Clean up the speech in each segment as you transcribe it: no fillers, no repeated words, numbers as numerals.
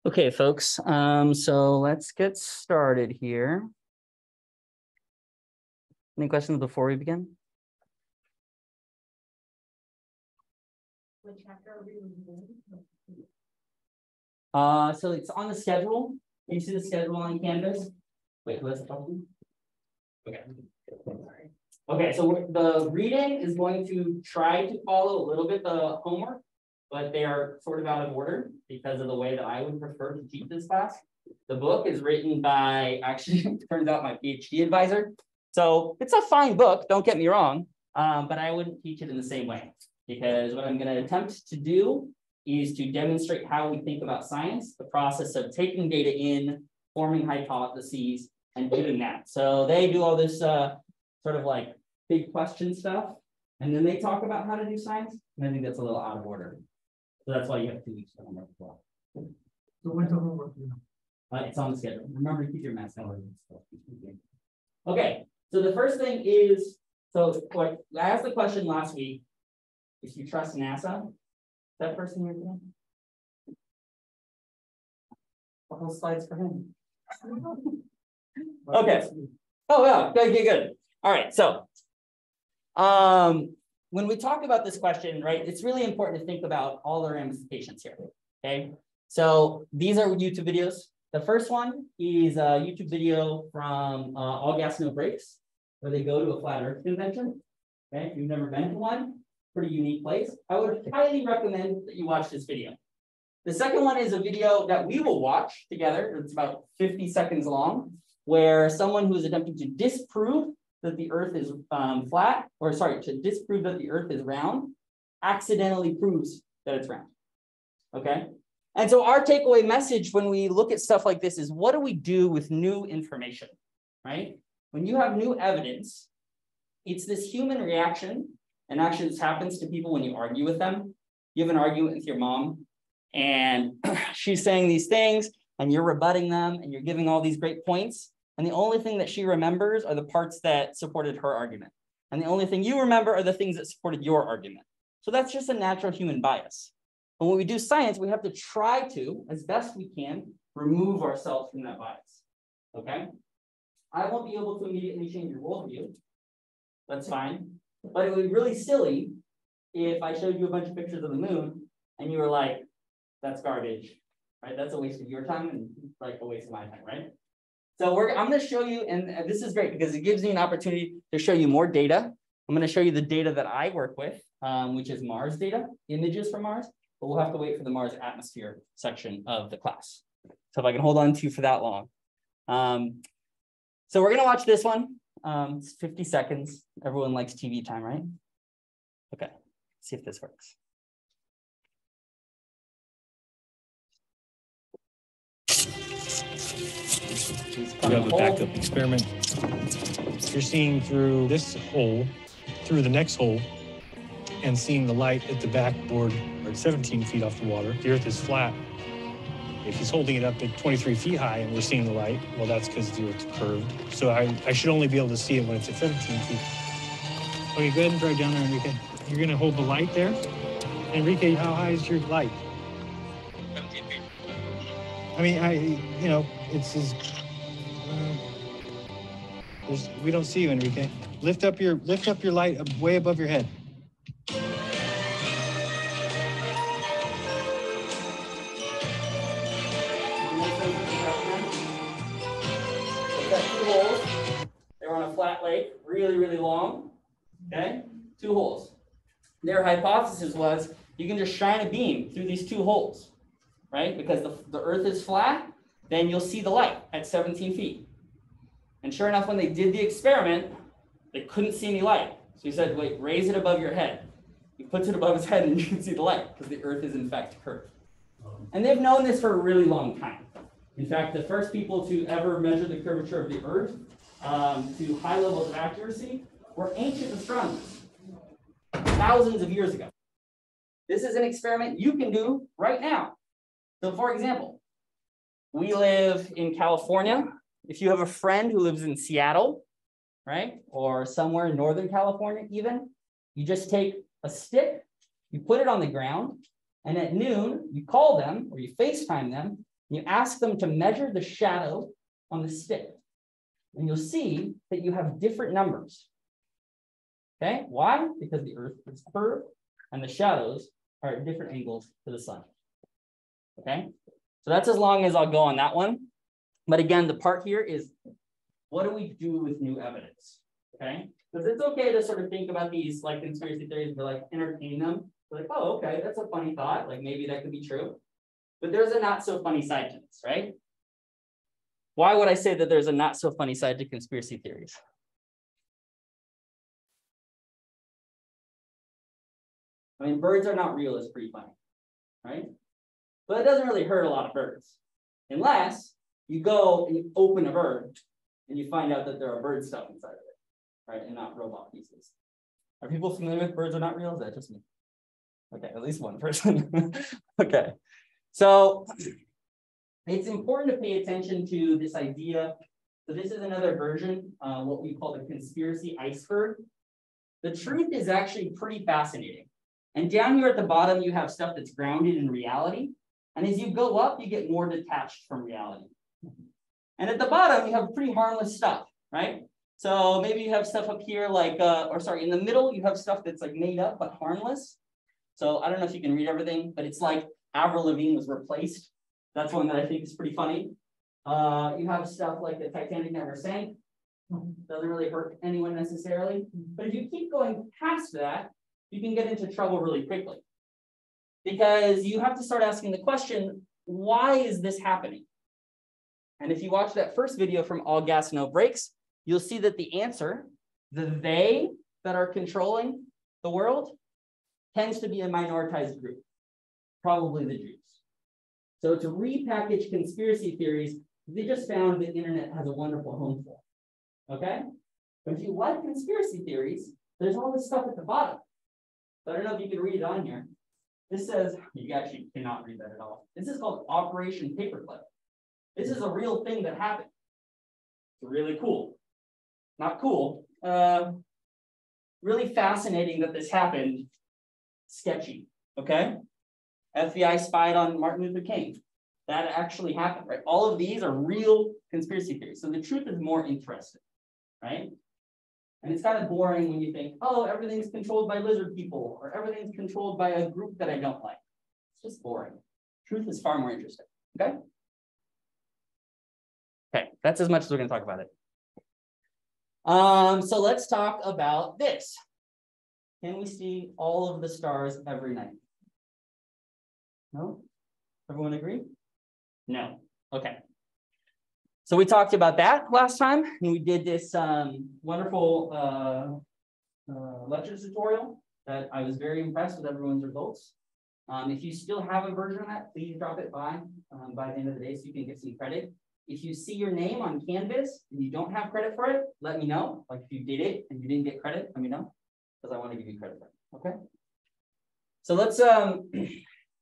Okay, folks, so let's get started here. Any questions before we begin? Which chapter are we reviewing? So it's on the schedule. You see the schedule on Canvas? Wait, what's the problem? Okay. Okay, so the reading is going to try to follow a little bit the homework, but they are sort of out of order because of the way that I would prefer to teach this class. The book is written by, actually, it turns out, my PhD advisor. So it's a fine book, don't get me wrong, but I wouldn't teach it in the same way because what I'm going to attempt to do is to demonstrate how we think about science, the process of taking data in, forming hypotheses, and doing that. So they do all this sort of like big question stuff, and then they talk about how to do science, and I think that's a little out of order. So that's why you have 2 weeks for homework as well. So when's the homework? It's on the schedule. Remember to keep your mask on. Okay, so the first thing is, so like I asked the question last week, if you trust NASA, is that person here today? A whole slides for him. Okay. Oh yeah, good. All right, so when we talk about this question, right, it's really important to think about all the ramifications here. Okay, so these are YouTube videos. The first one is a YouTube video from All Gas No Brakes, where they go to a flat Earth convention. Okay, if you've never been to one, pretty unique place. I would highly recommend that you watch this video. The second one is a video that we will watch together. It's about 50 seconds long, where someone who is attempting to disprove that the Earth is to disprove that the Earth is round, accidentally proves that it's round. Okay. And so our takeaway message when we look at stuff like this is, what do we do with new information, right? When you have new evidence, it's this human reaction, and actually this happens to people when you argue with them. You have an argument with your mom, and she's saying these things, and you're rebutting them, and you're giving all these great points, and the only thing that she remembers are the parts that supported her argument. And the only thing you remember are the things that supported your argument. So that's just a natural human bias. And when we do science, we have to try to, as best we can, remove ourselves from that bias, okay? I won't be able to immediately change your worldview. That's fine. But it would be really silly if I showed you a bunch of pictures of the moon and you were like, that's garbage, right? That's a waste of your time and like a waste of my time, right? So I'm going to show you, and this is great because it gives me an opportunity to show you more data. I'm going to show you the data that I work with, which is Mars data, images from Mars. But we'll have to wait for the Mars atmosphere section of the class. So if I can hold on to you for that long. So we're going to watch this one. It's 50 seconds. Everyone likes TV time, right? Okay, let's see if this works. You have a backup experiment. You're seeing through this hole, through the next hole, and seeing the light at the backboard or 17 feet off the water. The Earth is flat. If he's holding it up at 23 feet high and we're seeing the light, well, that's because the Earth's curved. So I should only be able to see it when it's at 17 feet. Okay, go ahead and drive down there, Enrique. You're going to hold the light there. Enrique, how high is your light? 17 feet. I mean, it's as... we don't see you, Enrique. Lift up your light way above your head. They're on a flat lake, really long. Okay, 2 holes. Their hypothesis was you can just shine a beam through these 2 holes, right? Because the Earth is flat, then you'll see the light at 17 feet. And sure enough, when they did the experiment, they couldn't see any light. So he said, wait, raise it above your head. He puts it above his head and you can see the light because the Earth is in fact curved. And they've known this for a really long time. In fact, the first people to ever measure the curvature of the Earth to high levels of accuracy were ancient astronomers, thousands of years ago. This is an experiment you can do right now. So for example, we live in California. If you have a friend who lives in Seattle, right, or somewhere in Northern California even, you just take a stick, you put it on the ground, and at noon, you call them or you FaceTime them, You ask them to measure the shadow on the stick. And you'll see that you have different numbers. Okay, why? Because the Earth is curved and the shadows are at different angles to the sun. Okay, so that's as long as I'll go on that one. But again, the part here is, what do we do with new evidence? Okay, because it's okay to sort of think about these like conspiracy theories, but like entertain them. We're like, oh, okay, that's a funny thought. Like maybe that could be true. But there's a not so funny side to this, right? Why would I say that there's a not so funny side to conspiracy theories? I mean, birds are not real is pretty funny, right? But it doesn't really hurt a lot of birds. Unless you go and you open a bird and you find out that there are bird stuff inside of it, right? And not robot pieces. Are people familiar with birds are not real? Is that just me? Okay, at least one person. Okay. So it's important to pay attention to this idea. So this is another version, what we call the conspiracy iceberg. The truth is actually pretty fascinating. And down here at the bottom, you have stuff that's grounded in reality. And as you go up, you get more detached from reality. And at the bottom, you have pretty harmless stuff, right? So maybe you have stuff up here like, in the middle, you have stuff that's like made up, but harmless. So I don't know if you can read everything, but it's like Avril Lavigne was replaced. That's one that I think is pretty funny. You have stuff like the Titanic never sank. Doesn't really hurt anyone necessarily. But if you keep going past that, you can get into trouble really quickly. Because you have to start asking the question, why is this happening? And if you watch that first video from All Gas, No Brakes, you'll see that the answer, the they that are controlling the world, tends to be a minoritized group, probably the Jews. So to repackage conspiracy theories, they just found the internet has a wonderful home for it, okay? But if you like conspiracy theories, there's all this stuff at the bottom. So I don't know if you can read it on here. This says, you actually cannot read that at all. This is called Operation Paperclip. This is a real thing that happened. It's really cool. Not cool. Really fascinating that this happened. Sketchy, okay? FBI spied on Martin Luther King. That actually happened, right? All of these are real conspiracy theories. So the truth is more interesting, right? And it's kind of boring when you think, oh, everything's controlled by lizard people, or everything's controlled by a group that I don't like. It's just boring. Truth is far more interesting, okay? Okay, that's as much as we're gonna talk about it. So let's talk about this. Can we see all of the stars every night? No? Everyone agree? No. Okay. So we talked about that last time, and we did this wonderful lecture tutorial that I was very impressed with everyone's results. If you still have a version of that, please drop it by the end of the day so you can get some credit. If you see your name on Canvas and you don't have credit for it, let me know. Like if you did it and you didn't get credit, let me know, because I want to give you credit for it, okay? So let's,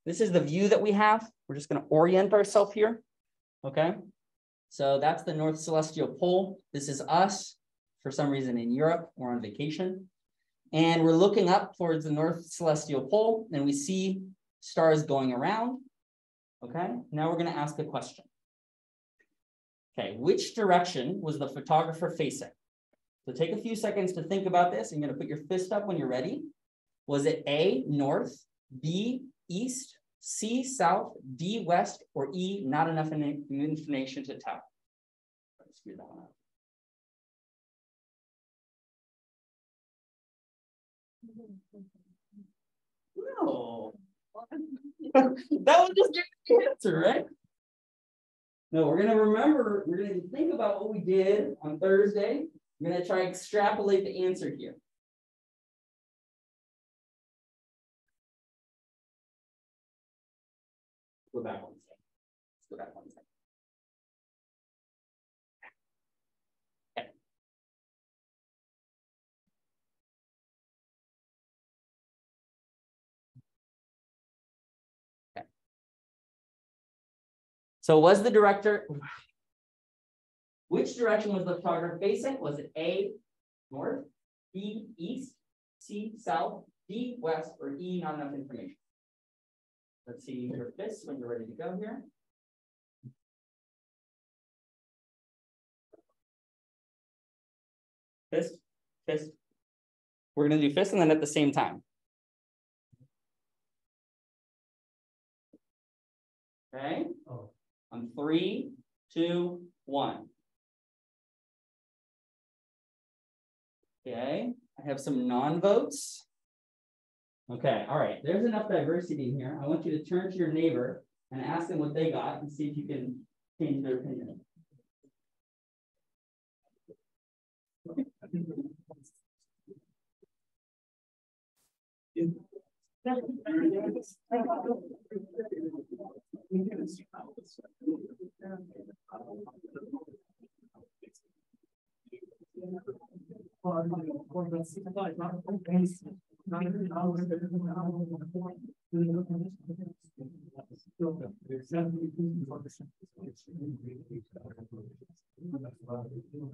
this is the view that we have. We're just going to orient ourselves here, okay? So that's the North Celestial Pole. This is us, for some reason in Europe, we're on vacation. And we're looking up towards the North Celestial Pole, and we see stars going around, okay? Now we're going to ask a question. Okay, which direction was the photographer facing? So take a few seconds to think about this. You're going to put your fist up when you're ready. Was it A, north, B, east, C, south, D, west, or E, not enough information to tell? Let's screw that one up. No. That would just give you the answer, right? No, we're going to remember, we're going to think about what we did on Thursday. We're going to try to extrapolate the answer here. Go back one second. Let's go back one second. Okay. Okay. So was the director, which direction was the photographer facing? Was it A, north, B, east, C, south, D, west, or E, not enough information? Let's see your fists when you're ready to go here. Fist, fist. We're gonna do fist and then at the same time. Okay, Oh. on 3, 2, 1. Okay, I have some non-votes. Okay, all right, there's enough diversity in here. I want you to turn to your neighbor and ask them what they got and see if you can change their opinion.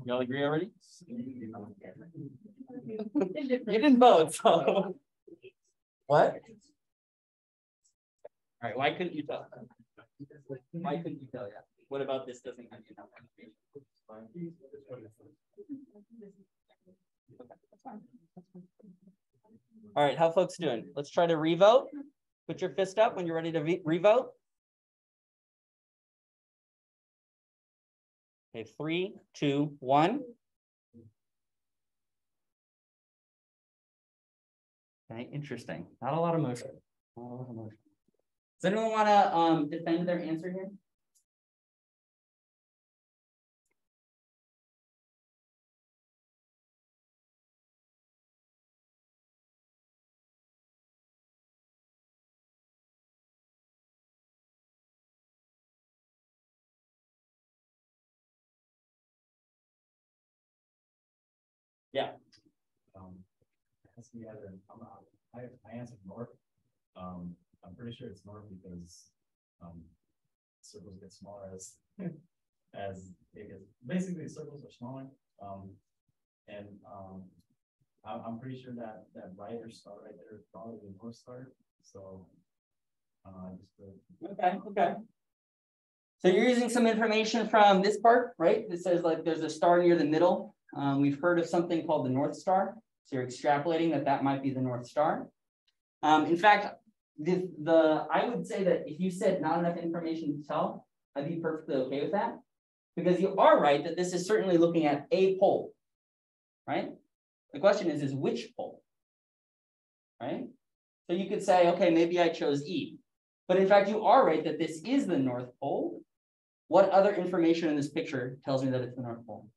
Y'all agree already? You didn't vote, so. What? All right, why couldn't you tell? Why couldn't you tell yet? What about this doesn't have enough information? Okay, that's fine. All right, how folks doing? Let's try to revote. Put your fist up when you're ready to revote. Okay, 3, 2, 1. Okay, interesting. Not a lot of motion. Not a lot of motion. Does anyone want to defend their answer here? Yeah. I answered north. I'm pretty sure it's north because circles get smaller as it gets. Basically, circles are smaller. I'm pretty sure that brighter star right there is probably the North Star. So Okay. So you're using some information from this part, right? It says like there's a star near the middle. We've heard of something called the North Star. So you're extrapolating that might be the North Star. In fact, I would say that if you said not enough information to tell, I'd be perfectly okay with that. Because you are right that this is certainly looking at a pole, right? The question is which pole, right? So you could say, okay, maybe I chose E. But in fact, you are right that this is the North Pole. What other information in this picture tells me that it's the North Pole?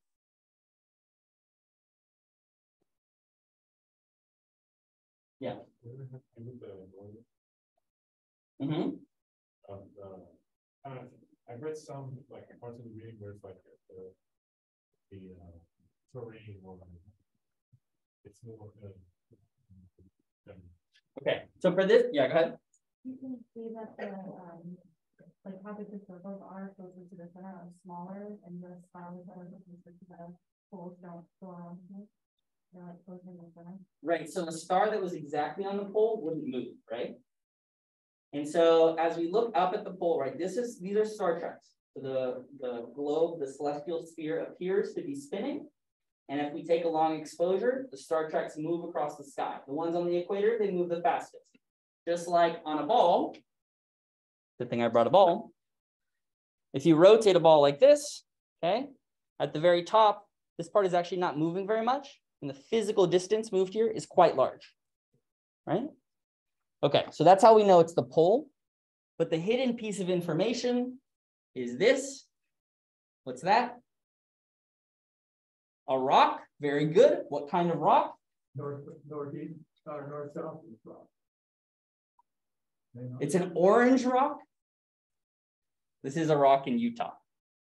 Yeah. Mm-hmm. I've read some like parts of the reading where it's like the terrain or it's more okay, so for this, yeah, go ahead. You can see that the like how big the circles are closer to the center are smaller, and the stars that are closer to the poles don't go around. They're like closer to the center. Right, so a star that was exactly on the pole wouldn't move, right? And so as we look up at the pole, right, these are star tracks. So the globe, the celestial sphere appears to be spinning. And if we take a long exposure, the star tracks move across the sky. The ones on the equator, they move the fastest. Just like on a ball, good thing I brought a ball. If you rotate a ball like this, okay, at the very top, this part is actually not moving very much. And the physical distance moved here is quite large, right? Okay, so that's how we know it's the pole. But the hidden piece of information is this. What's that? A rock. Very good. What kind of rock? Northeast, north-south rock. It's an orange rock. This is a rock in Utah.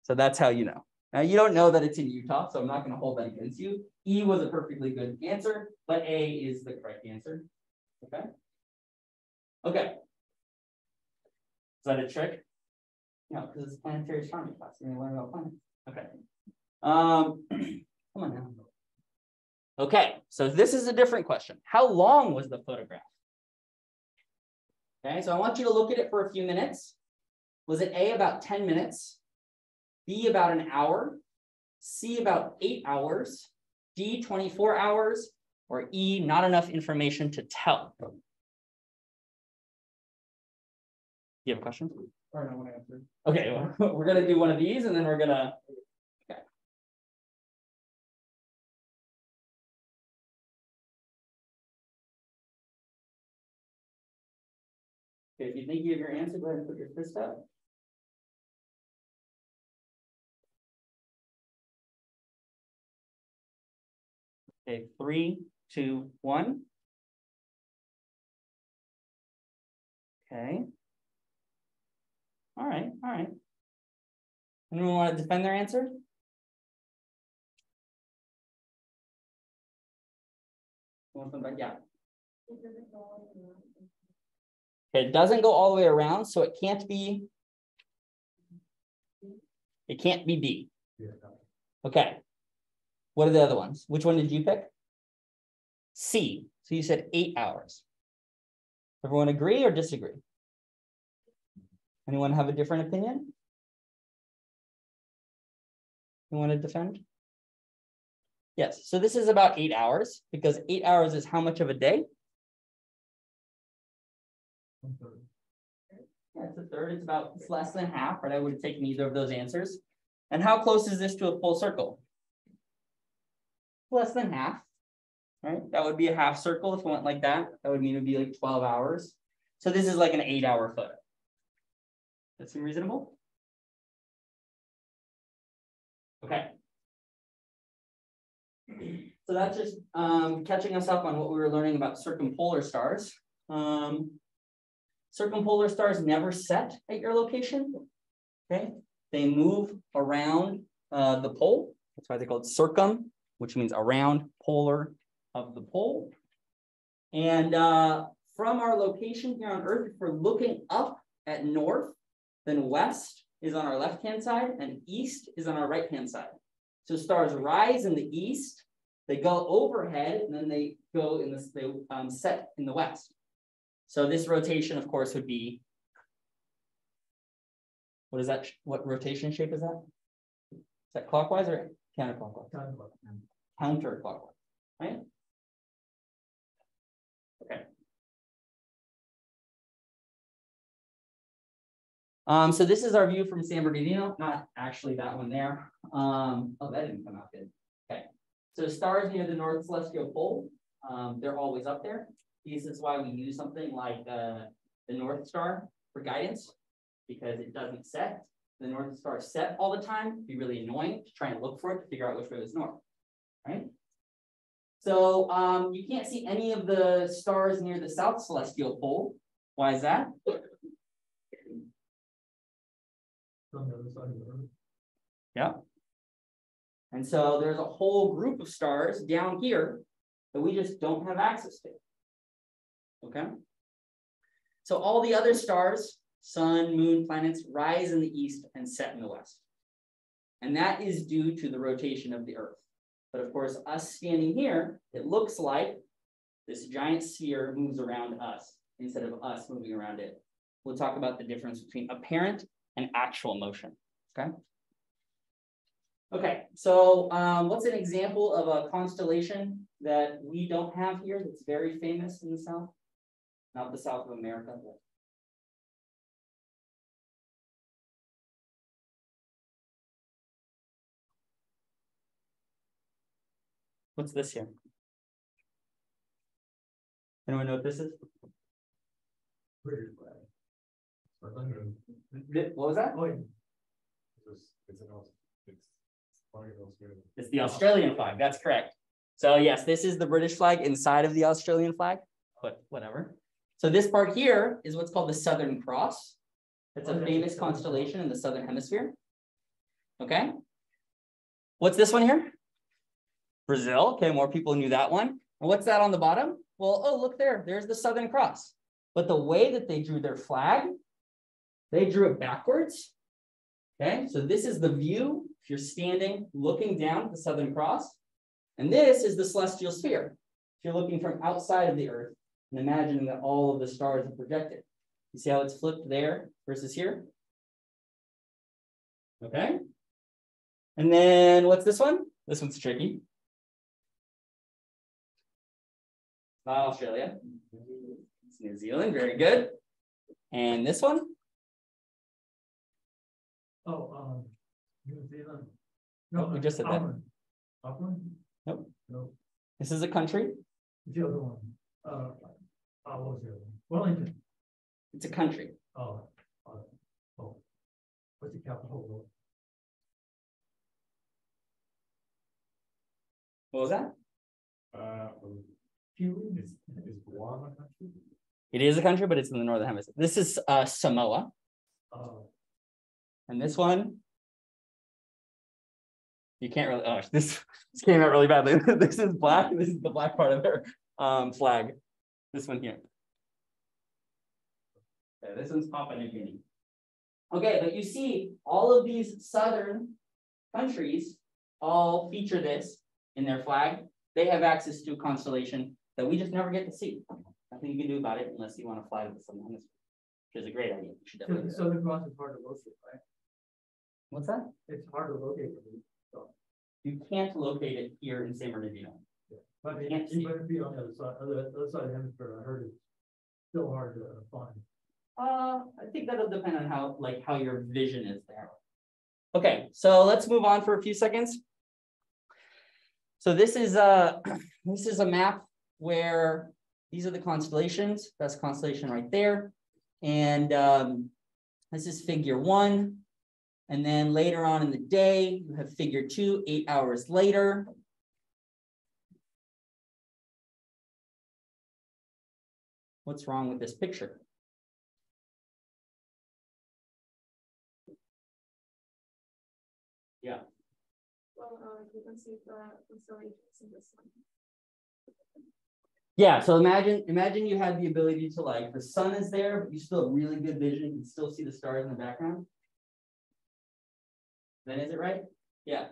So that's how you know. Now you don't know that it's in Utah, so I'm not going to hold that against you. E was a perfectly good answer, but A is the correct answer. Okay. Okay. Is that a trick? No, because it's planetary astronomy class. You're going to learn about planets. Okay. Come on now. Okay, so this is a different question. How long was the photograph? Okay, so I want you to look at it for a few minutes. Was it A, about 10 minutes? B, about an hour? C, about 8 hours? D, 24 hours, or E, not enough information to tell? You have a question? Or no one answered. Okay, well, we're gonna do one of these and then we're gonna. Okay. Okay, if you think you have your answer, go ahead and put your fist up. Okay, 3, 2, 1. Okay. All right, all right. Anyone want to defend their answer? Yeah. Okay, it doesn't go all the way around, so it can't be. It can't be B. Okay. What are the other ones? Which one did you pick? C. So you said 8 hours. Everyone agree or disagree? Anyone have a different opinion? You want to defend? Yes. So this is about 8 hours because 8 hours is how much of a day? Yeah, it's a third. It's less than half, right? I would have taken either of those answers. And how close is this to a full circle? Less than half, right? That would be a half circle if it went like that. That would mean it would be like 12 hours. So this is like an 8-hour photo. That seem reasonable? Okay. So that's just catching us up on what we were learning about circumpolar stars. Circumpolar stars never set at your location. Okay, they move around the pole. That's why they're called circum, which means around, polar of the pole. And from our location here on Earth, if we're looking up at north, then west is on our left-hand side and east is on our right-hand side. So stars rise in the east, they go overhead, and then they go in this, they set in the west. So this rotation, of course, would be, what is that? What rotation shape is that? Is that clockwise or counterclockwise? Counterclockwise, right? Okay. So this is our view from San Bernardino, not actually that one there. Oh, that didn't come out good. Okay. So stars near the North Celestial Pole, they're always up there. This is why we use something like the North Star for guidance, because it doesn't set. The North Star set all the time. It'd be really annoying to try and look for it to figure out which way was north, right? So you can't see any of the stars near the South Celestial Pole. Why is that? Yeah. And so there's a whole group of stars down here that we just don't have access to. Okay. So all the other stars, sun, moon, planets, rise in the east and set in the west. And that is due to the rotation of the Earth. But of course, us standing here, it looks like this giant sphere moves around us instead of us moving around it. We'll talk about the difference between apparent and actual motion. Okay. Okay, so what's an example of a constellation that we don't have here that's very famous in the South? Not the South of America, but what's this here? Anyone know what this is? What was that? It's the Australian flag. That's correct. So yes, this is the British flag inside of the Australian flag, but whatever. So this part here is what's called the Southern Cross. It's a famous constellation in the Southern Hemisphere. Okay. What's this one here? Brazil. Okay, more people knew that one. And what's that on the bottom? Well, oh, look there. There's the Southern Cross. But the way that they drew their flag, they drew it backwards. Okay, so this is the view if you're standing looking down at the Southern Cross. And this is the celestial sphere. If you're looking from outside of the Earth and imagining that all of the stars are projected. You see how it's flipped there versus here? Okay. And then what's this one? This one's tricky. Australia. It's New Zealand, very good. And this one? Oh, New Zealand. No, we just said that. Auckland. Auckland? Nope. No, This is a country. the other one. What was the other one? Wellington. It's a country. Oh. What's the capital? What was that? Is Guam a country? It is a country, but it's in the northern hemisphere. This is Samoa. And this one, you can't really, oh, this came out really badly. This is black. This is the black part of their flag. This one here. Okay, this one's Papua New Guinea. Okay, but you see all of these southern countries all feature this in their flag. They have access to a constellation that we just never get to see. Nothing you can do about it unless you want to fly to the southern hemisphere, which is a great idea. You should definitely do that. Southern Cross is hard to locate, right? What's that? It's hard to locate. You can't locate it here in San Bernardino. But You can't see it. it be on the other side, other side of the hemisphere, I heard it's still hard to find. I think that'll depend on how your vision is there. Okay, so let's move on for a few seconds. So this is a map where these are the constellations. That's constellation right there. And this is figure 1. And then later on in the day, you have figure 2, 8 hours later. What's wrong with this picture? Yeah. Well, you can see the constellations in the sun. Yeah, so imagine you had the ability to, like, the sun is there, but you still have really good vision. You can still see the stars in the background. Then is it right? Yeah.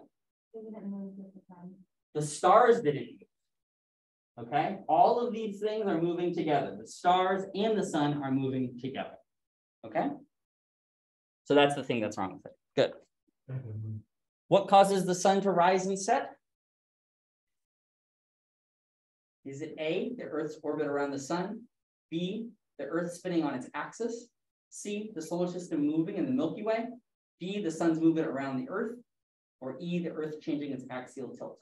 The stars didn't move. Okay, all of these things are moving together. The stars and the sun are moving together. Okay, so that's the thing that's wrong with it. Good. What causes the sun to rise and set? Is it A, the Earth's orbit around the sun? B, the Earth spinning on its axis? C, the solar system moving in the Milky Way? D, the sun's movement around the Earth? Or E, the Earth changing its axial tilt?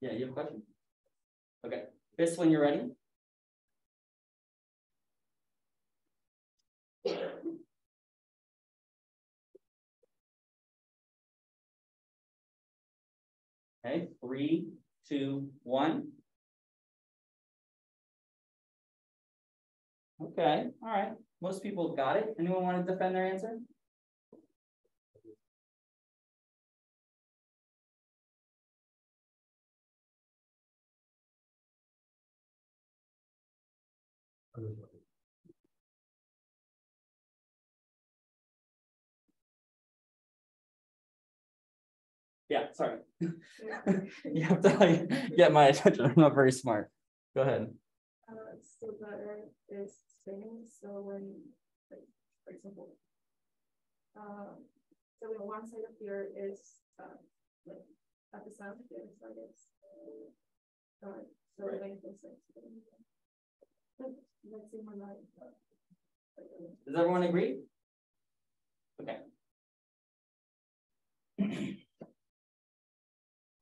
Yeah, you have a question? Okay, this when you're ready. Okay, 3, 2, 1. Okay, all right. Most people got it. Anyone want to defend their answer? Yeah, sorry. You have to like get my attention. I'm not very smart. Go ahead. So the Earth is spinning. So when, like, for example, so when one side of the Earth is like at the sun, the other side is so Right. like this. Let's see more like. Does everyone agree? Okay.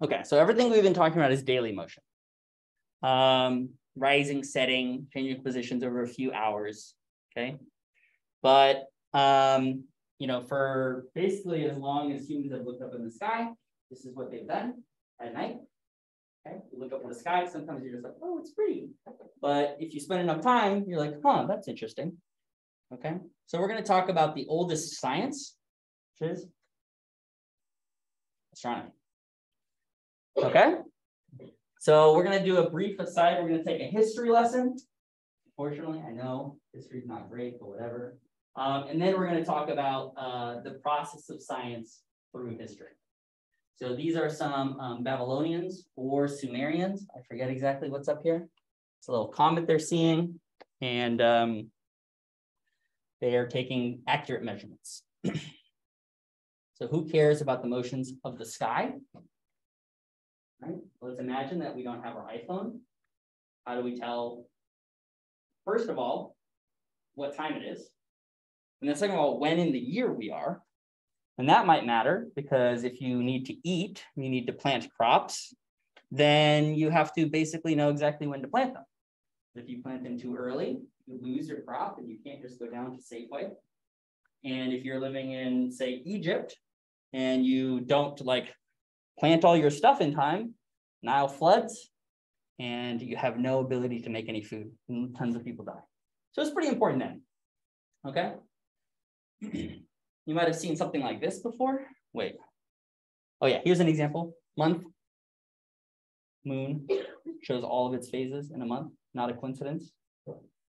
Okay, so everything we've been talking about is daily motion. Rising, setting, changing positions over a few hours, okay? But, you know, for basically as long as humans have looked up in the sky, this is what they've done at night, okay? You look up in the sky, sometimes you're just like, oh, it's pretty. But if you spend enough time, you're like, huh, that's interesting, okay? So we're gonna talk about the oldest science, which is astronomy. Okay, so we're gonna do a brief aside. We're gonna take a history lesson. Fortunately, I know history is not great, but whatever. And then we're gonna talk about the process of science through history. So these are some Babylonians or Sumerians. I forget exactly what's up here. It's a little comet they're seeing, and they are taking accurate measurements. So who cares about the motions of the sky? Right? Let's imagine that we don't have our iPhone. How do we tell, first of all, what time it is? And then second of all, when in the year we are. And that might matter because if you need to eat, you need to plant crops, then you have to basically know exactly when to plant them. If you plant them too early, you lose your crop and you can't just go down to Safeway. And if you're living in, say, Egypt, and you don't like plant all your stuff in time, Nile floods, and you have no ability to make any food, and tons of people die. So it's pretty important then, okay? You might have seen something like this before. Wait. Oh yeah, here's an example. Month, moon, shows all of its phases in a month, not a coincidence,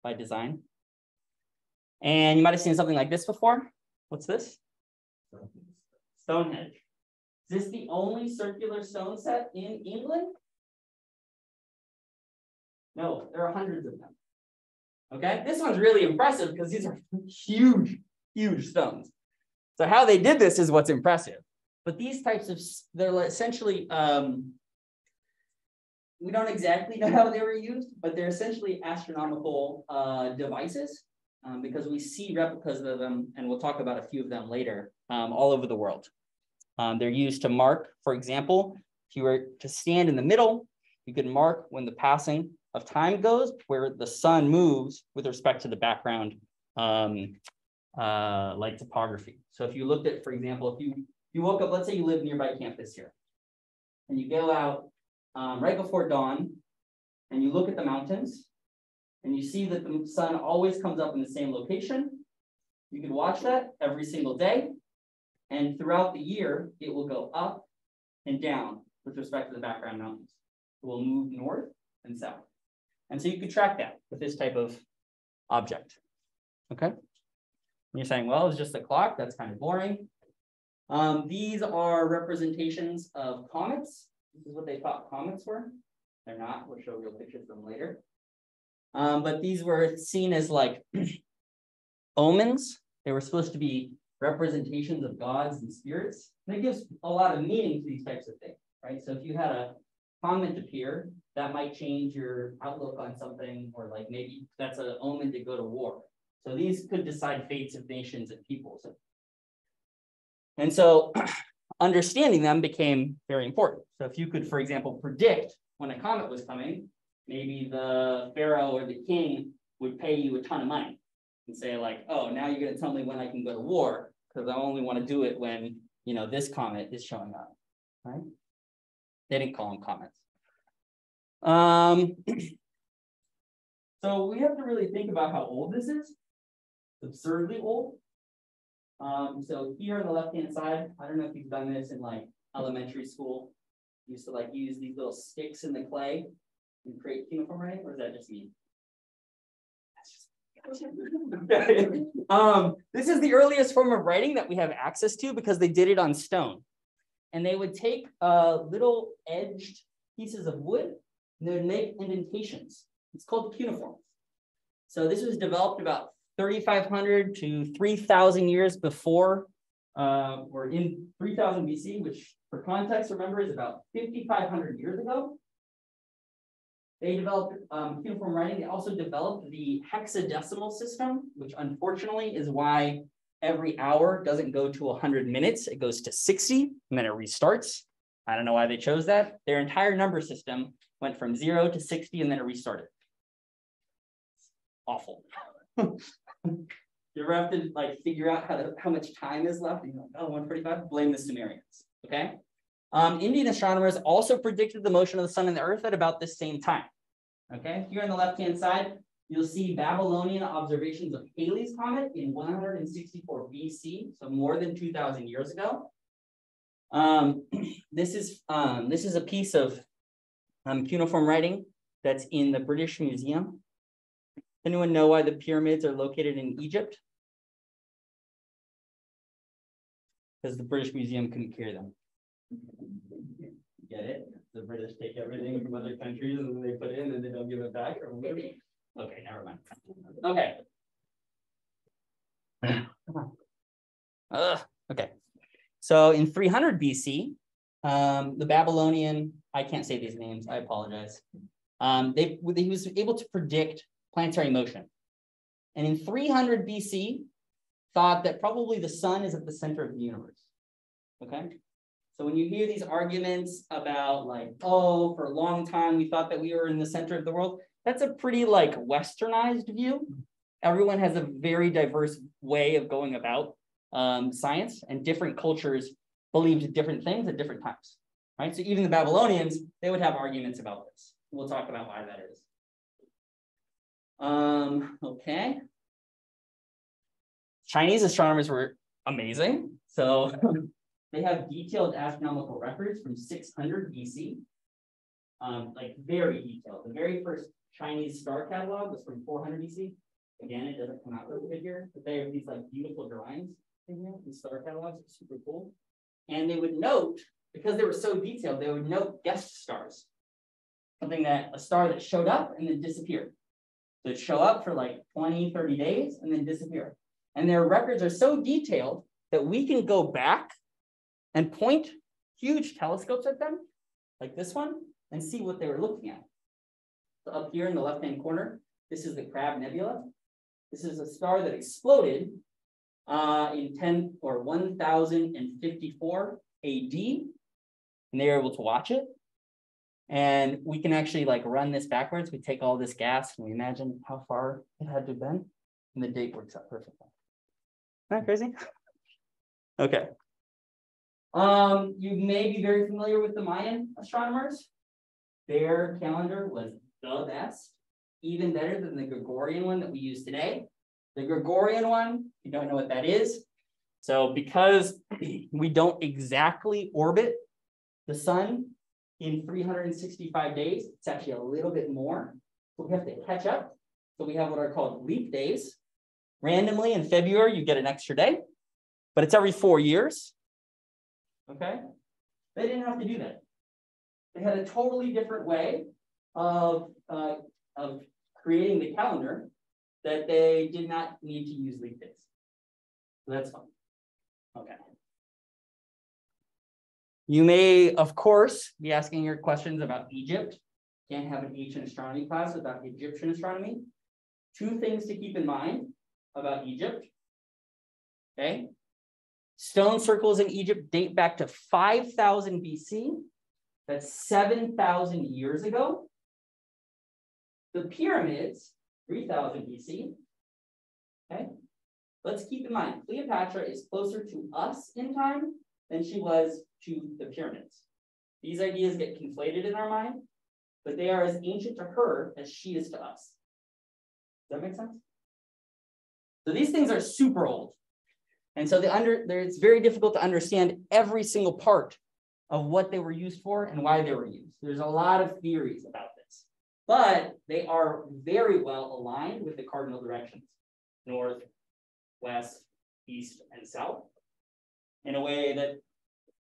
by design. And you might have seen something like this before. What's this? Stonehenge. Is this the only circular stone set in England? No, there are hundreds of them. Okay, this one's really impressive because these are huge, huge stones. So how they did this is what's impressive. But these types of, they're essentially, we don't exactly know how they were used, but they're essentially astronomical devices because we see replicas of them, and we'll talk about a few of them later, all over the world. They're used to mark, for example, if you were to stand in the middle, you could mark when the passing of time goes, where the sun moves with respect to the background, like topography. So if you looked at, for example, if you woke up, let's say you live nearby campus here, and you go out right before dawn, and you look at the mountains, and you see that the sun always comes up in the same location. You can watch that every single day, and throughout the year, it will go up and down with respect to the background mountains. It will move north and south. And so you could track that with this type of object, okay? And you're saying, well, it's just a clock, that's kind of boring. These are representations of comets. This is what they thought comets were. They're not, we'll show real pictures of them later. But these were seen as like omens. They were supposed to be representations of gods and spirits. And it gives a lot of meaning to these types of things, right? So if you had a comet appear, that might change your outlook on something, or like maybe that's an omen to go to war. So these could decide fates of nations and peoples. And so understanding them became very important. So if you could, for example, predict when a comet was coming, maybe the pharaoh or the king would pay you a ton of money and say like, oh, now you're going to tell me when I can go to war because I only want to do it when, you know, this comet is showing up, right? They didn't call them comets. So we have to really think about how old this is. It's absurdly old. So here on the left-hand side, I don't know if you've done this in like elementary school. You used to like use these little sticks in the clay and create cuneiform writing, or is that just me? This is the earliest form of writing that we have access to because they did it on stone. And they would take little edged pieces of wood and they would make indentations. It's called cuneiform. So this was developed about 3,500 to 3,000 years before, or in 3000 BC, which for context, remember, is about 5,500 years ago. They developed cuneiform writing. They also developed the hexadecimal system, which unfortunately is why every hour doesn't go to 100 minutes. It goes to 60 and then it restarts. I don't know why they chose that. Their entire number system went from 0 to 60 and then it restarted. Awful. You ever have to like figure out how much time is left? And you're like, oh, 145, blame the Sumerians, okay? Indian astronomers also predicted the motion of the sun and the earth at about the same time, okay? Here on the left-hand side, you'll see Babylonian observations of Halley's Comet in 164 BC, so more than 2,000 years ago. This is a piece of cuneiform writing that's in the British Museum. Anyone know why the pyramids are located in Egypt? Because the British Museum couldn't carry them. Get it? The British take everything from other countries and then they put it in and they don't give it back, or whatever. Okay, never mind. Okay. Come on. Okay. So in 300 BC, the Babylonian, I can't say these names, I apologize. He was able to predict planetary motion. And in 300 BC, thought that probably the sun is at the center of the universe, okay? So when you hear these arguments about like, oh, for a long time, we thought that we were in the center of the world, that's a pretty like westernized view. Everyone has a very diverse way of going about science, and different cultures believed different things at different times, right? So even the Babylonians, they would have arguments about this. We'll talk about why that is. Okay. Chinese astronomers were amazing. So they have detailed astronomical records from 600 BC, like very detailed. The very first Chinese star catalog was from 400 BC. Again, it doesn't come out really good here, but they have these like beautiful drawings in here, these star catalogs, are super cool. And they would note, because they were so detailed, they would note guest stars. A star that showed up and then disappeared. So it'd show up for like 20, 30 days and then disappear. And their records are so detailed that we can go back and point huge telescopes at them, like this one, and see what they were looking at. So up here in the left-hand corner, this is the Crab Nebula. This is a star that exploded in 1054 AD, and they were able to watch it. And we can actually like run this backwards. We take all this gas and we imagine how far it had to have been, and the date works out perfectly. Isn't that crazy? Okay. You may be very familiar with the Mayan astronomers. Their calendar was the best, even better than the Gregorian one that we use today. The Gregorian one, you don't know what that is. So because we don't exactly orbit the sun in 365 days, it's actually a little bit more. So we have to catch up. So we have what are called leap days. Randomly in February, you get an extra day, but it's every 4 years. Okay? They didn't have to do that. They had a totally different way of creating the calendar that they did not need to use leap days. So that's fine. Okay. You may, of course, be asking your questions about Egypt. Can't have an ancient astronomy class without Egyptian astronomy. 2 things to keep in mind about Egypt. Okay. Stone circles in Egypt date back to 5000 BC. That's 7,000 years ago. The pyramids, 3000 BC. Okay. Let's keep in mind, Cleopatra is closer to us in time than she was to the pyramids. These ideas get conflated in our mind, but they are as ancient to her as she is to us. Does that make sense? So these things are super old. And so it's very difficult to understand every single part of what they were used for and why they were used. There's a lot of theories about this, but they are very well aligned with the cardinal directions: north, west, east, and south, in a way that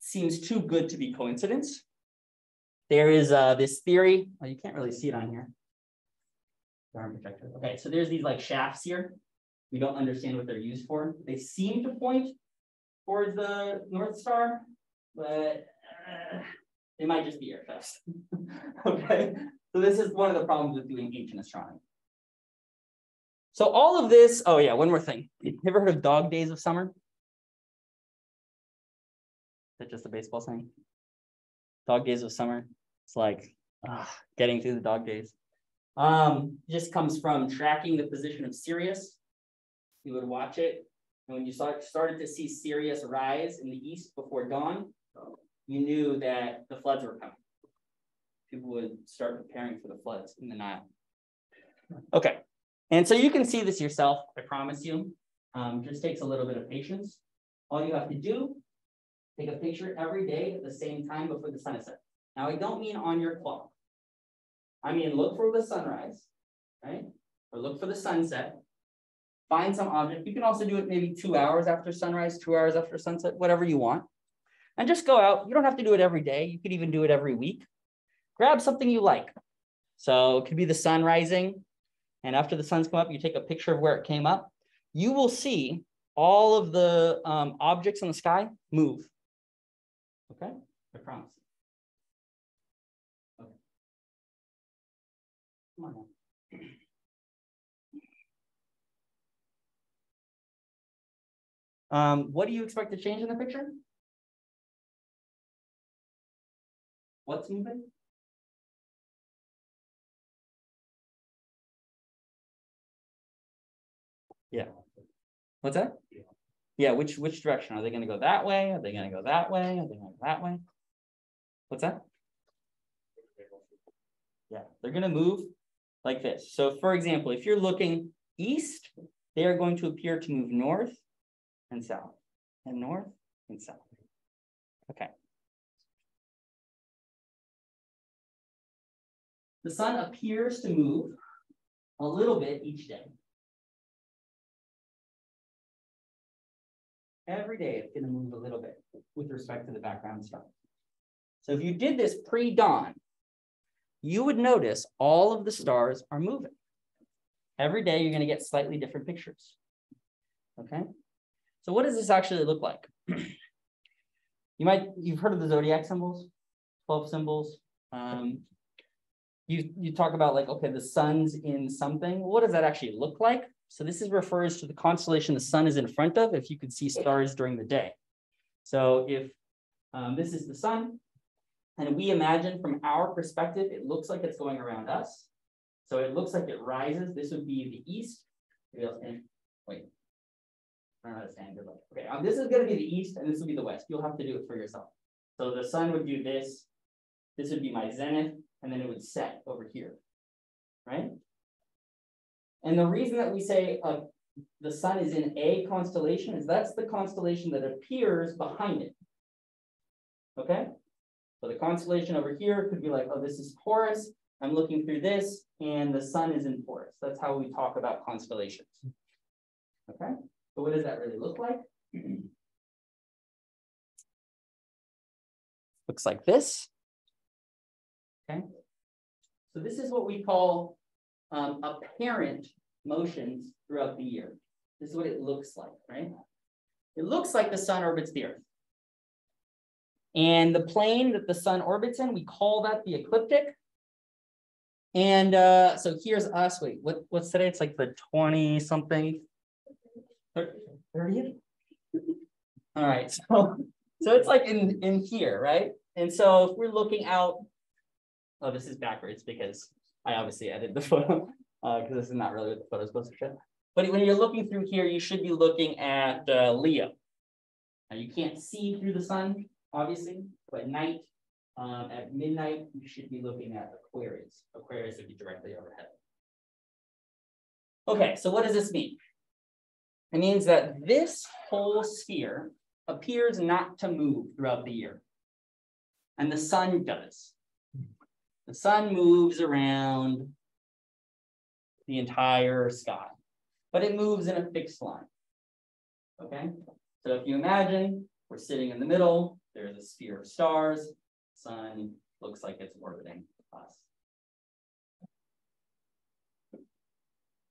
seems too good to be coincidence. There is this theory. Oh, you can't really see it on here. Okay, so there's these like shafts here. We don't understand what they're used for. They seem to point towards the North Star, but they might just be air shafts. Okay, so this is one of the problems with doing ancient astronomy. So all of this, oh yeah, one more thing. You ever heard of dog days of summer? Is that just a baseball saying? Dog days of summer. It's like getting through the dog days. Just comes from tracking the position of Sirius. You would watch it, and when you started to see Sirius rise in the east before dawn, you knew that the floods were coming. People would start preparing for the floods in the Nile. Okay, and so you can see this yourself, I promise you. Just takes a little bit of patience. All you have to do, take a picture every day at the same time before the sun is set. Now, I don't mean on your clock. I mean, look for the sunrise, right? Or look for the sunset. Find some object. You can also do it maybe 2 hours after sunrise, 2 hours after sunset, whatever you want. And just go out. You don't have to do it every day. You could even do it every week. Grab something you like. So it could be the sun rising. And after the sun's come up, you take a picture of where it came up. You will see all of the objects in the sky move Okay, I promise. Okay. Come on now. What do you expect to change in the picture? What's moving? Yeah. What's that? Yeah, which direction? Are they going to go that way? Are they going to go that way? Are they going to go that way? What's that? Yeah, they're going to move like this. So for example, if you're looking east, they are going to appear to move north and south, and north and south. Okay. The sun appears to move a little bit each day. Every day it's going to move a little bit with respect to the background star. So if you did this pre-dawn, you would notice all of the stars are moving. Every day you're going to get slightly different pictures. Okay. So what does this actually look like? You've heard of the zodiac symbols, 12 symbols. You talk about like, okay, the sun's in something. What does that actually look like? So this refers to the constellation the sun is in front of, if you could see stars during the day. So if this is the sun, and we imagine from our perspective, it looks like it's going around us. So it looks like it rises. This would be the east. Wait, I don't know how to stand. Okay, this is going to be the east, and this will be the west. You'll have to do it for yourself. So the sun would do this. This would be my zenith, and then it would set over here, right? And the reason that we say the sun is in a constellation is that's the constellation that appears behind it. Okay? So the constellation over here could be like, oh, this is Taurus. I'm looking through this, and the sun is in Taurus. That's how we talk about constellations. Okay? So what does that really look like? Looks like this. Okay? So this is what we call apparent motions throughout the year. This is what it looks like, right? It looks like the sun orbits the Earth. And the plane that the sun orbits in, we call that the ecliptic. And so here's us. Wait, what's today? It's like the 20-something, 30th? All right, so it's like in here, right? And so if we're looking out, oh, this is backwards because I obviously edited the photo because this is not really what the photo is supposed to show. But when you're looking through here, you should be looking at Leo. Now you can't see through the sun, obviously, but at night, at midnight, you should be looking at Aquarius. Aquarius would be directly overhead. Okay, so what does this mean? It means that this whole sphere appears not to move throughout the year. And the sun does. The sun moves around the entire sky, but it moves in a fixed line. Okay, so if you imagine we're sitting in the middle, there's a sphere of stars, sun looks like it's orbiting us.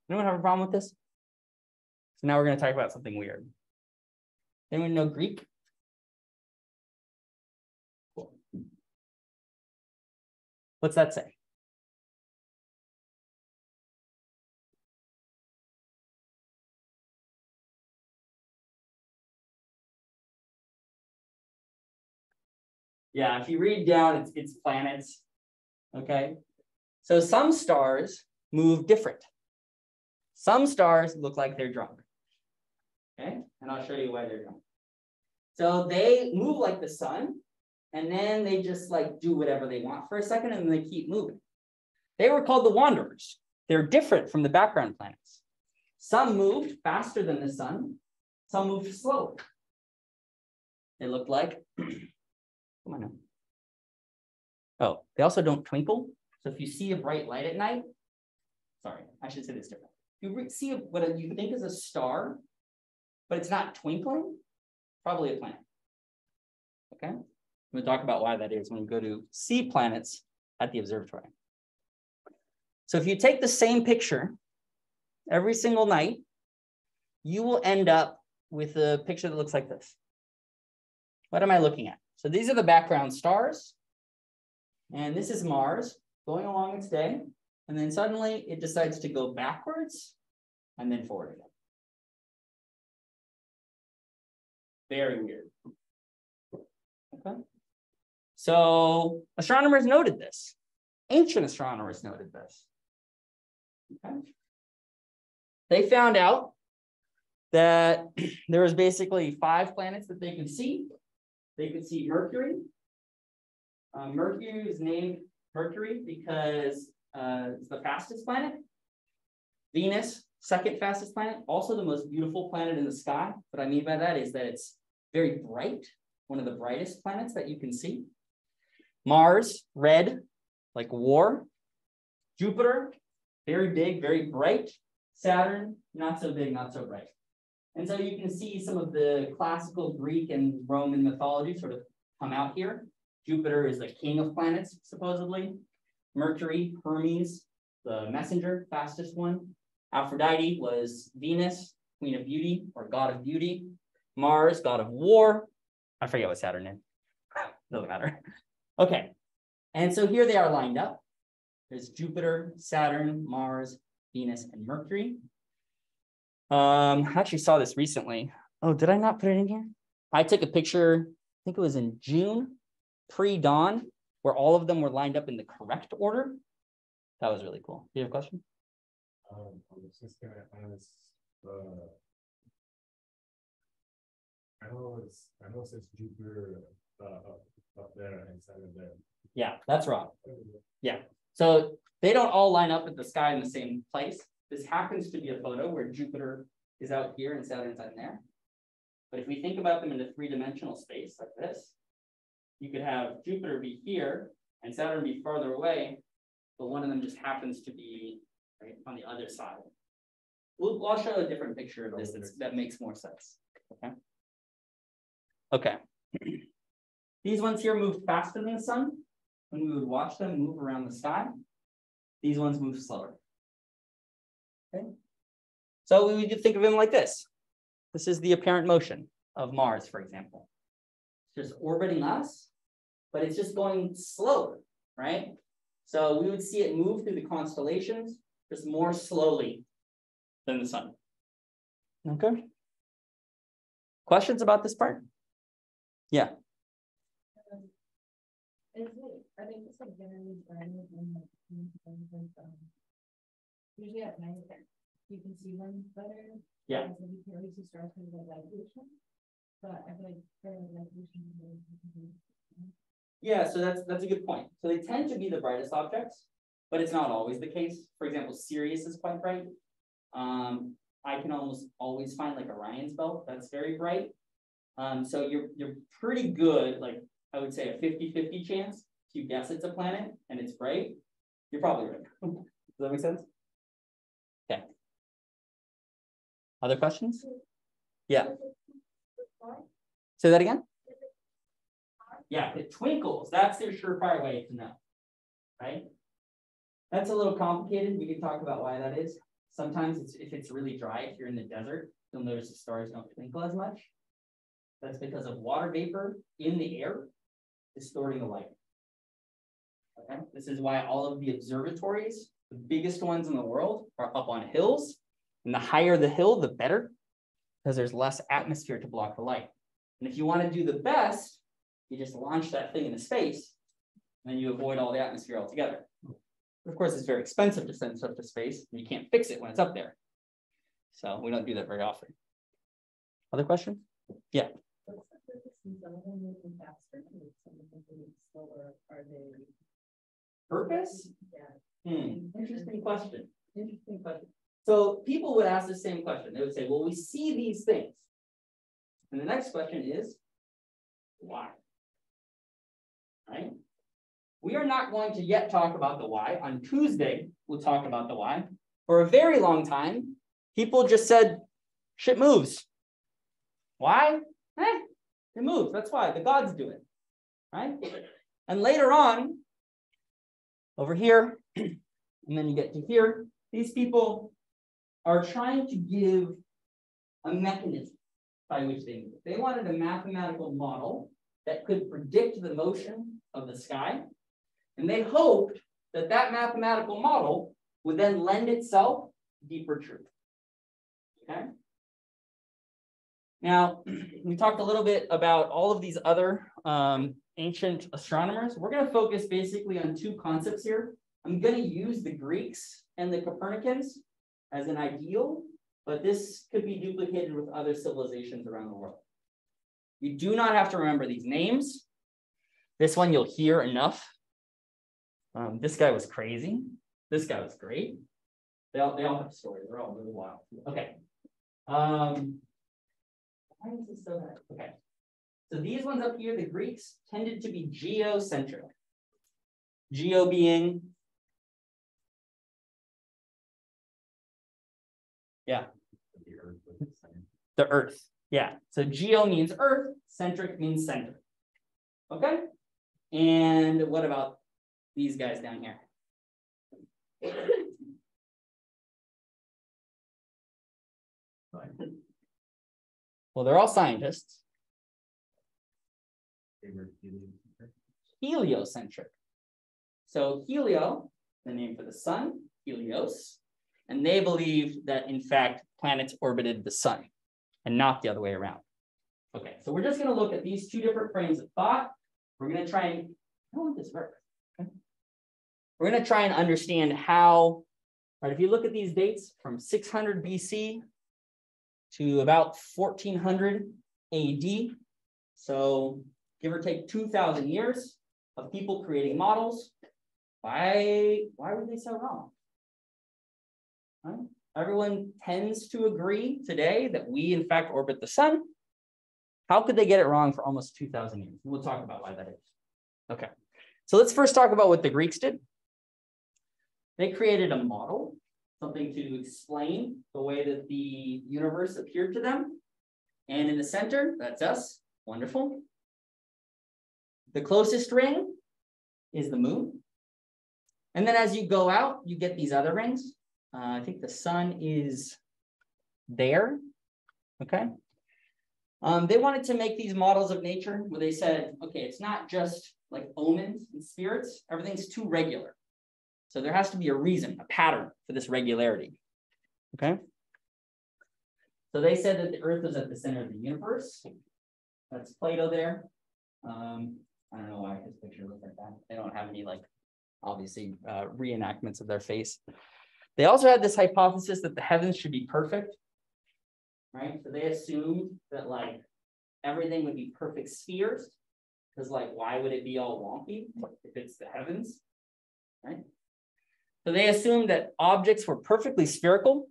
Anyone have a problem with this? So now we're going to talk about something weird. Anyone know Greek? Cool. What's that say? Yeah, if you read down, it's planets. Okay. So some stars move different. Some stars look like they're drunk. Okay, and I'll show you why they're drunk. So they move like the sun, and then they just like do whatever they want for a second, and then they keep moving. They were called the wanderers. They're different from the background planets. Some moved faster than the sun. Some moved slower. They looked like, come on now. Oh, they also don't twinkle. So if you see a bright light at night, sorry, I should say this different. You see what you think is a star, but it's not twinkling, probably a planet. Okay, I'm going to talk about why that is when we go to see planets at the observatory. So if you take the same picture every single night, you will end up with a picture that looks like this. What am I looking at? So these are the background stars. And this is Mars going along its day. And then suddenly it decides to go backwards and then forward again. Very weird. Okay. So astronomers noted this. Ancient astronomers noted this. Okay. They found out that there was basically 5 planets that they could see. They could see Mercury. Mercury is named Mercury because it's the fastest planet. Venus, second fastest planet, also the most beautiful planet in the sky. What I mean by that is that it's very bright, one of the brightest planets that you can see. Mars, red, like war. Jupiter, very big, very bright. Saturn, not so big, not so bright. And so you can see some of the classical Greek and Roman mythology sort of come out here. Jupiter is the king of planets, supposedly. Mercury, Hermes, the messenger, fastest one. Aphrodite was Venus, queen of beauty or god of beauty. Mars, god of war. I forget what Saturn is. Doesn't matter. Okay. And so here they are lined up. There's Jupiter, Saturn, Mars, Venus, and Mercury. I actually saw this recently. Oh, did I not put it in here? I took a picture, I think it was in June, pre-dawn, where all of them were lined up in the correct order. That was really cool. Do you have a question? I was just gonna ask, I know it says Jupiter up there and Saturn there. Yeah, that's wrong. Yeah. So they don't all line up at the sky in the same place. This happens to be a photo where Jupiter is out here and Saturn's out there. But if we think about them in a 3-dimensional space like this, you could have Jupiter be here and Saturn be farther away, but one of them just happens to be right on the other side. I'll show a different picture of this that makes more sense. Okay. Okay. These ones here move faster than the sun. When we would watch them move around the sky, these ones move slower. Okay. So we would think of them like this. This is the apparent motion of Mars, for example. It's just orbiting us, but it's just going slower, right? So we would see it move through the constellations just more slowly than the sun. Okay. Questions about this part? Yeah. Are they just like generally burning usually at night you can see them better? Yeah. So you can really see stars from the light. But I feel like the light. Yeah, so that's a good point. So they tend to be the brightest objects, but it's not always the case. For example, Sirius is quite bright. I can almost always find like Orion's belt that's very bright. So you're pretty good, like I would say a 50-50 chance. If you guess it's a planet and it's bright, you're probably right. Does that make sense? Okay. Other questions? Yeah. Say that again? Yeah, it twinkles. That's their surefire way to know, right? That's a little complicated. We can talk about why that is. Sometimes if it's really dry, if you're in the desert, you'll notice the stars don't twinkle as much. That's because of water vapor in the air distorting the light. Okay? This is why all of the observatories, the biggest ones in the world, are up on hills. And the higher the hill, the better, because there's less atmosphere to block the light. And if you want to do the best, you just launch that thing into space, and then you avoid all the atmosphere altogether. Of course, it's very expensive to send stuff to space, and you can't fix it when it's up there. So we don't do that very often. Other questions? Yeah. Purpose? Interesting question. Interesting question. So people would ask the same question. They would say, well, we see these things. And the next question is, why? Right? We are not going to yet talk about the why. On Tuesday, we'll talk about the why. For a very long time, people just said, shit moves. Why? It moves. That's why. The gods do it. Right? And later on, over here, and then you get to here, these people are trying to give a mechanism by which they move. They wanted a mathematical model that could predict the motion of the sky. And they hoped that that mathematical model would then lend itself to deeper truth. Okay. Now, we talked a little bit about all of these other ancient astronomers. We're going to focus basically on two concepts here. I'm going to use the Greeks and the Copernicans as an ideal, but this could be duplicated with other civilizations around the world. You do not have to remember these names. This one you'll hear enough. This guy was crazy. This guy was great. They all have stories. They're all really wild. Okay. Why is this so bad? Okay. So these ones up here, the Greeks tended to be geocentric. Geo being, yeah, the Earth. Yeah. So geo means Earth, centric means center. Okay. And what about these guys down here? Well, they're all scientists. Heliocentric. So helio, the name for the sun, Helios, and they believed that in fact planets orbited the sun and not the other way around. Okay, so we're just going to look at these two different frames of thought. We're going to try and, I don't want this work. Okay. We're going to try and understand how, right, if you look at these dates from 600 BC to about 1400 AD, so give or take 2,000 years of people creating models. Why were they so wrong? Right? Everyone tends to agree today that we in fact orbit the sun. How could they get it wrong for almost 2,000 years? We'll talk about why that is. Okay, so let's first talk about what the Greeks did. They created a model, something to explain the way that the universe appeared to them. And in the center, that's us. Wonderful. The closest ring is the moon. And then as you go out, you get these other rings. I think the sun is there. Okay. They wanted to make these models of nature where they said, okay, it's not just like omens and spirits. Everything's too regular. So there has to be a reason, a pattern for this regularity. Okay. So they said that the Earth was at the center of the universe. That's Plato there. I don't know why his picture looks like that. They don't have any, like, obviously, reenactments of their face. They also had this hypothesis that the heavens should be perfect, right? So they assumed that, like, everything would be perfect spheres, because, like, why would it be all wonky if it's the heavens, right? So they assumed that objects were perfectly spherical,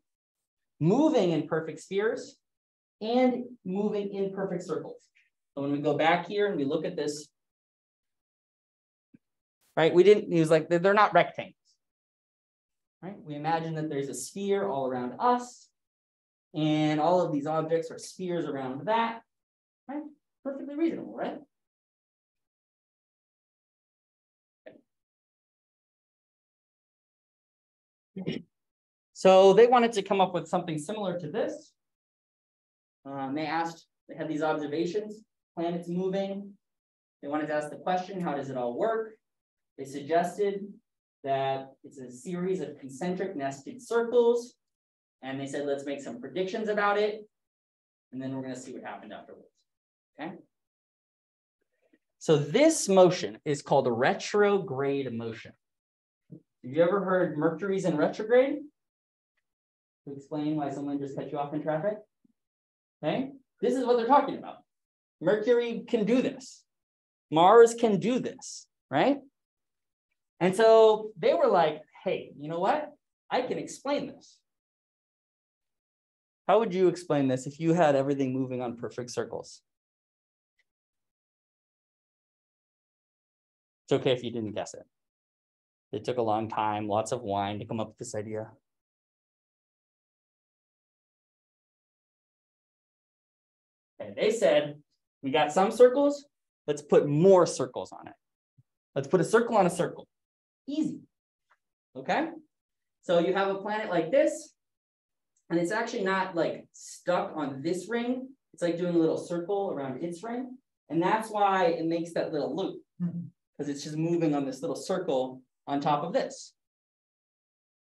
moving in perfect spheres, and moving in perfect circles. So when we go back here and we look at this, right, he was like, they're not rectangles, right? We imagine that there's a sphere all around us, and all of these objects are spheres around that, right? Perfectly reasonable, right? So they wanted to come up with something similar to this. They had these observations, planets moving. They wanted to ask the question, how does it all work? They suggested that it's a series of concentric nested circles. And they said, let's make some predictions about it. And then we're going to see what happened afterwards. Okay. So this motion is called a retrograde motion. Have you ever heard Mercury's in retrograde? To explain why someone just cut you off in traffic? Okay. This is what they're talking about. Mercury can do this. Mars can do this, right? And so they were like, hey, you know what? I can explain this. How would you explain this if you had everything moving on perfect circles? It's okay if you didn't guess it. It took a long time, lots of wine to come up with this idea. And they said, we got some circles, let's put more circles on it. Let's put a circle on a circle. Easy. Okay? So you have a planet like this, and it's actually not like stuck on this ring. It's like doing a little circle around its ring. And that's why it makes that little loop, because it's just moving on this little circle on top of this.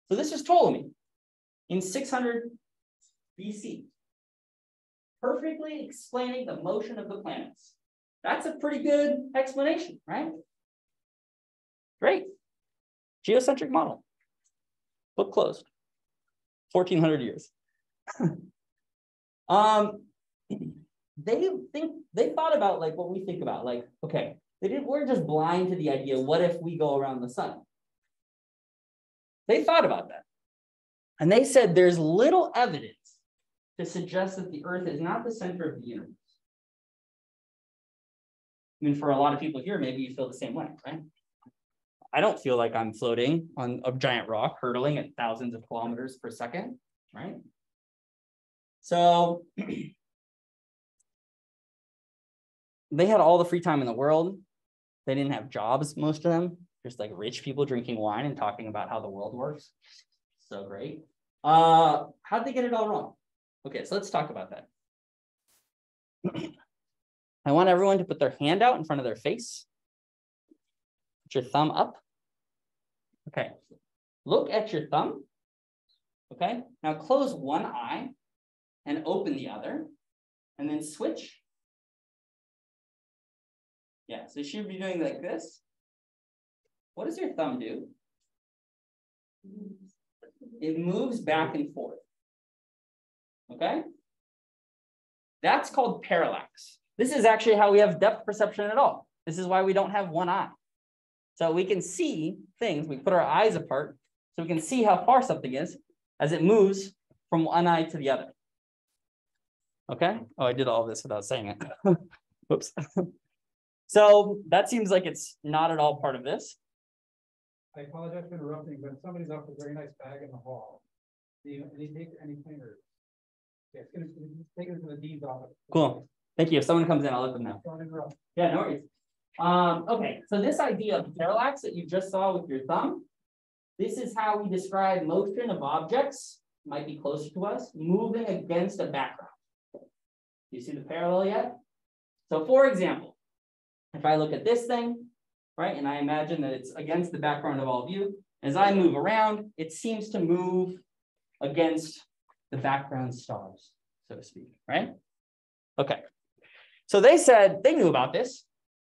So this is Ptolemy in 600 BC, perfectly explaining the motion of the planets. That's a pretty good explanation, right? Great. Geocentric model. Book closed. 1400 years. They thought about like what we think about, like, okay, we're just blind to the idea, what if we go around the sun? They thought about that. And they said there's little evidence to suggest that the Earth is not the center of the universe. I mean, for a lot of people here, maybe you feel the same way, right? I don't feel like I'm floating on a giant rock hurtling at thousands of kilometers per second, right? So they had all the free time in the world. They didn't have jobs, most of them, just like rich people drinking wine and talking about how the world works. So great. How'd they get it all wrong? Okay, so let's talk about that. I want everyone to put their hand out in front of their face. Put your thumb up. Okay, look at your thumb. Okay, now close one eye and open the other, and then switch. Yeah, so you should be doing like this. What does your thumb do? It moves back and forth. Okay? That's called parallax. This is actually how we have depth perception at all. This is why we don't have one eye. So we can see things, we put our eyes apart, so we can see how far something is as it moves from one eye to the other. Okay? Oh, I did all of this without saying it. Whoops. So that seems like it's not at all part of this. I apologize for interrupting, but somebody's off a very nice bag in the hall. Any cleaners? Yeah, it's gonna take it to the dean's office. Cool. Thank you. If someone comes in, I'll let them know. Don't interrupt. Yeah, no worries. Okay, so this idea of parallax that you just saw with your thumb, this is how we describe motion of objects, might be closer to us, moving against a background. Do you see the parallel yet? So for example, if I look at this thing, right, and I imagine that it's against the background of all of you, as I move around, it seems to move against the background stars, so to speak, right? Okay, so they said they knew about this.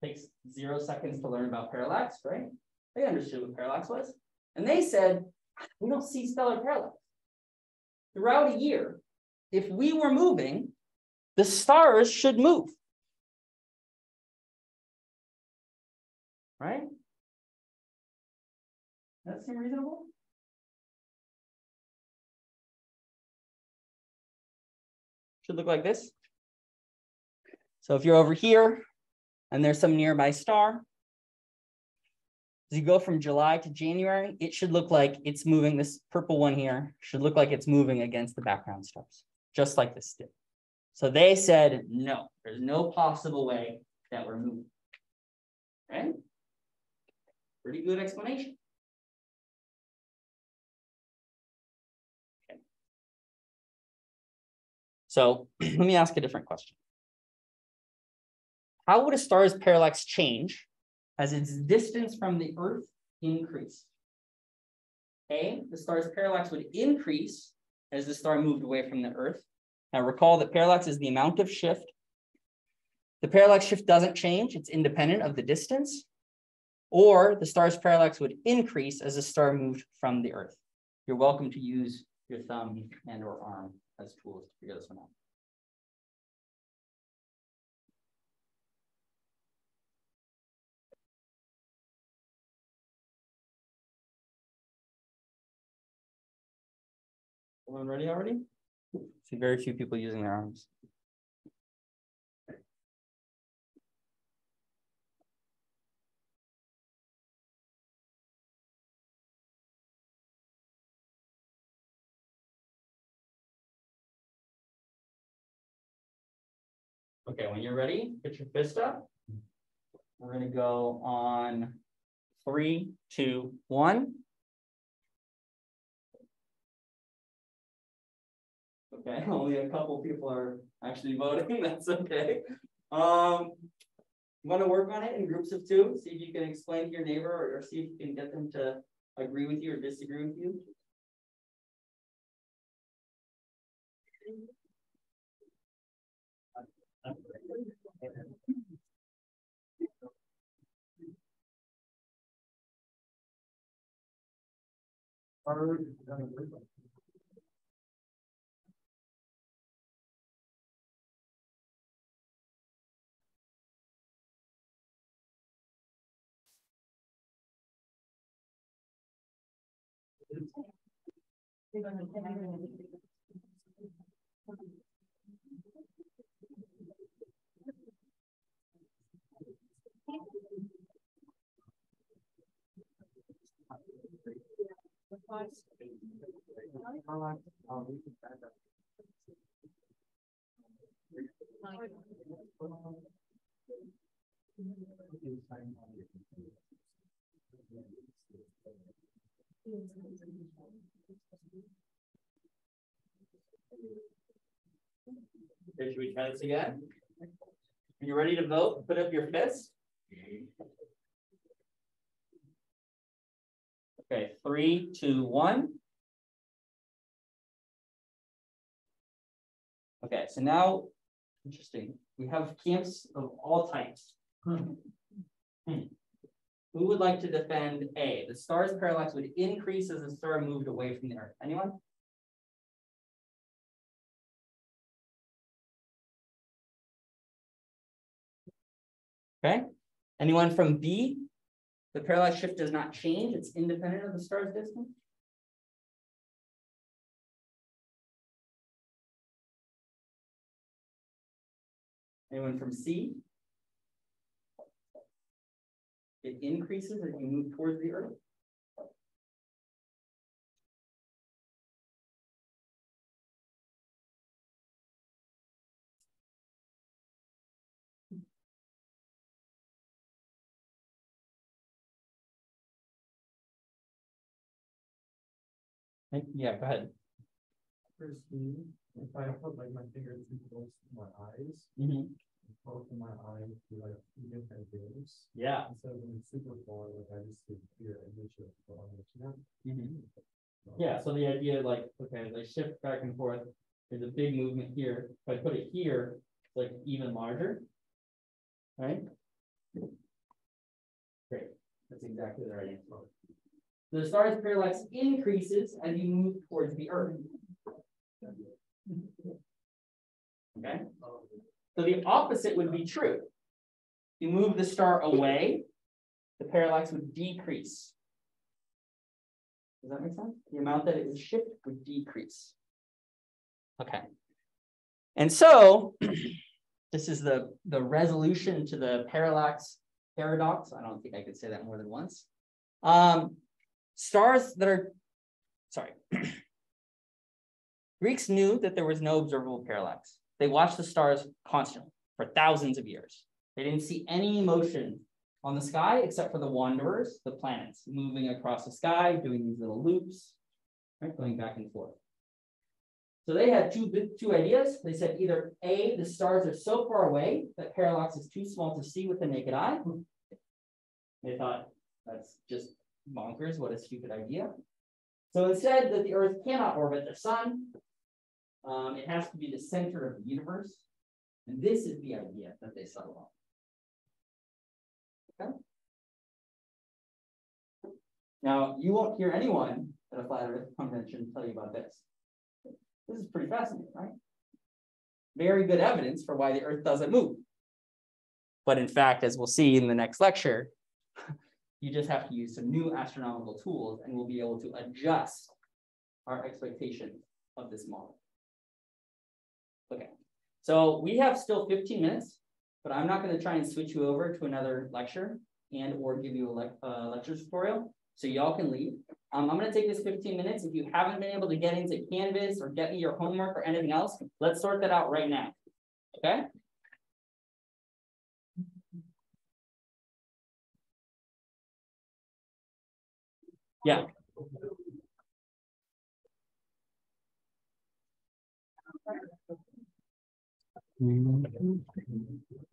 Takes 0 seconds to learn about parallax, right? They understood what parallax was. And they said, we don't see stellar parallax. Throughout a year, if we were moving, the stars should move. Right? That seem reasonable? Should look like this. So if you're over here and there's some nearby star, as you go from July to January, it should look like it's moving. This purple one here should look like it's moving against the background stars, just like this did. So they said, no, there's no possible way that we're moving. Right? Pretty good explanation. Okay. So let me ask a different question. How would a star's parallax change as its distance from the Earth increased? A, the star's parallax would increase as the star moved away from the Earth. Now recall that parallax is the amount of shift. The parallax shift doesn't change, it's independent of the distance. Or the star's parallax would increase as the star moved from the Earth. You're welcome to use your thumb and or arm as tools to figure this one out. Everyone ready already? See very few people using their arms. Okay, when you're ready, put your fist up. We're going to go on 3, 2, 1. Okay, only a couple people are actually voting. That's okay. You want to work on it in groups of 2, see if you can explain to your neighbor or see if you can get them to agree with you or disagree with you. Okay, should we try this again? Are you ready to vote? Put up your fist. Okay, 3, 2, 1. Okay, so now, interesting. We have camps of all types. Who would like to defend A? The star's parallax would increase as the star moved away from the Earth. Anyone? Okay. Anyone from B? The parallax shift does not change. It's independent of the star's distance. Anyone from C? It increases as you move towards the Earth. Yeah, go ahead. First, if I put like my finger too close to my eyes, both of my eyes do like 2 different things. Yeah. Instead of being super far, like I just did here and then shift far, Yeah, so the idea, like, okay, as I shift back and forth, there's a big movement here. If I put it here, it's like even larger, right? Great, that's exactly the right answer. So the star's parallax increases as you move towards the Earth. Okay, so the opposite would be true. You move the star away, the parallax would decrease. Does that make sense? The amount that it would shift would decrease. Okay. And so this is the resolution to the parallax paradox. I don't think I could say that more than once. Stars that are, sorry. Greeks knew that there was no observable parallax. They watched the stars constantly for thousands of years. They didn't see any motion on the sky except for the wanderers, the planets, moving across the sky, doing these little loops, right, going back and forth. So they had two ideas. They said either A, the stars are so far away that parallax is too small to see with the naked eye. They thought that's just bonkers, what a stupid idea. So instead, that the Earth cannot orbit the sun. It has to be the center of the universe. And this is the idea that they settled on. Okay. Now, you won't hear anyone at a flat Earth convention tell you about this. This is pretty fascinating, right? Very good evidence for why the Earth doesn't move. But in fact, as we'll see in the next lecture, you just have to use some new astronomical tools and we'll be able to adjust our expectation of this model. Okay, so we have still 15 minutes, but I'm not going to try and switch you over to another lecture and or give you a lecture tutorial. So y'all can leave. I'm going to take this 15 minutes. If you haven't been able to get into Canvas or get me your homework or anything else, let's sort that out right now. Okay? Yeah.